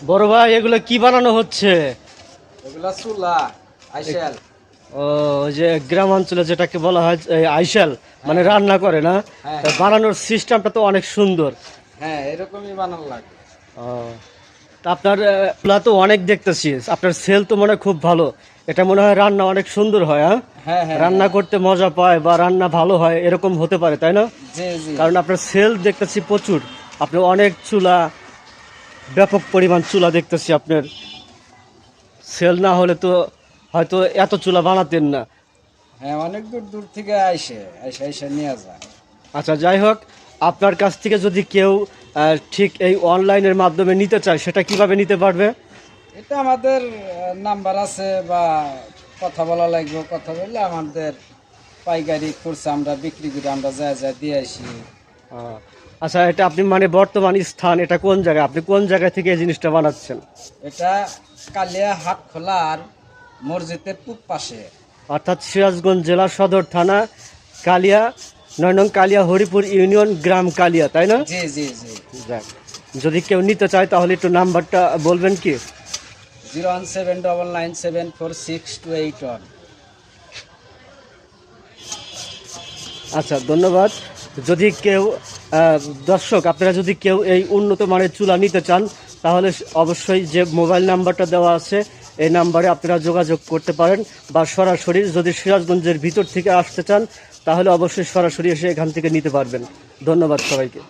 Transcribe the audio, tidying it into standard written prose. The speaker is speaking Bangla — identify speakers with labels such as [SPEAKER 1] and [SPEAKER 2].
[SPEAKER 1] বড় ভাই এগুলো কি বানানো হচ্ছে?
[SPEAKER 2] এগুলা চুলা আইসেল।
[SPEAKER 1] ও, ওই যে গ্রাম অঞ্চলে যেটাকে বলা হয় এই আইশাল, মানে
[SPEAKER 2] হ্যাঁ,
[SPEAKER 1] রান্না করে না?
[SPEAKER 2] হ্যাঁ,
[SPEAKER 1] তা
[SPEAKER 2] হ্যাঁ,
[SPEAKER 1] বানানোর সিস্টেমটা তো অনেক সুন্দর।
[SPEAKER 2] হ্যাঁ, এরকমই বানানো লাগে।
[SPEAKER 1] ও, তা আপনার চুলা তো অনেক দেখতেছি, আপনার সেল তো মনে হয় খুব ভালো। এটা মনে হয় রান্না অনেক সুন্দর হয়, হ্যাঁ?
[SPEAKER 2] হ্যাঁ, হ্যাঁ,
[SPEAKER 1] রান্না
[SPEAKER 2] হ্যাঁ।
[SPEAKER 1] করতে মজা পায় বা রান্না ভালো হয় এরকম হতে পারে, তাই না?
[SPEAKER 2] জি, জি।
[SPEAKER 1] কারণ আপনার সেল দেখতেছি প্রচুর। আপনি অনেক চুলা, ব্যাপক পরিমাণ চুলা দেখতেছি আপনার। সেল না হলে তো হয়তো এত চুলা বানাতেন না।
[SPEAKER 2] হ্যাঁ, অনেক দূর দূর থেকে আইসে নিয়ে যায়।
[SPEAKER 1] আচ্ছা, যাই হোক, আপনার কাছ থেকে যদি কেউ ঠিক এই অনলাইনের মাধ্যমে নিতে চায়, সেটা কিভাবে নিতে পারবে?
[SPEAKER 2] এটা আমাদের নাম্বার আছে বা কথা বলা লাগবে, কথা বললে আমাদের পাইকারি খুচরা আমরা বিক্রি করি, আমরা যা যা দিয়ে আসি।
[SPEAKER 1] আহ, আচ্ছা, এটা আপনি মানে বর্তমান স্থান এটা কোন জায়গায়, আপনি কোন জায়গা থেকে এই জিনিসটা বানাচ্ছেন?
[SPEAKER 2] এটা কালিয়া হাট খোলার মসজিদের পূব পাশে।
[SPEAKER 1] অর্থাৎ সিরাজগঞ্জ জেলা সদর থানা, কালিয়া, ৯ নং কালিয়া, হরিপুর ইউনিয়ন, গ্রাম কালিয়া, তাই না?
[SPEAKER 2] জি, জি, জি।
[SPEAKER 1] যাক, যদি কেউ নিতে চায় তাহলে একটু নাম্বারটা বলবেন কি?
[SPEAKER 2] 01799746281।
[SPEAKER 1] আচ্ছা, ধন্যবাদ। যদি কেউ দর্শক, আপনারা যদি কেউ এই উন্নত মানের চুলা নিতে চান, তাহলে অবশ্যই যে মোবাইল নাম্বারটা দেওয়া আছে এই নাম্বারে আপনারা যোগাযোগ করতে পারেন, বা সরাসরি যদি সিরাজগঞ্জের ভিতর থেকে আসতে চান তাহলে অবশ্যই সরাসরি এসে এখান থেকে নিতে পারবেন। ধন্যবাদ সবাইকে।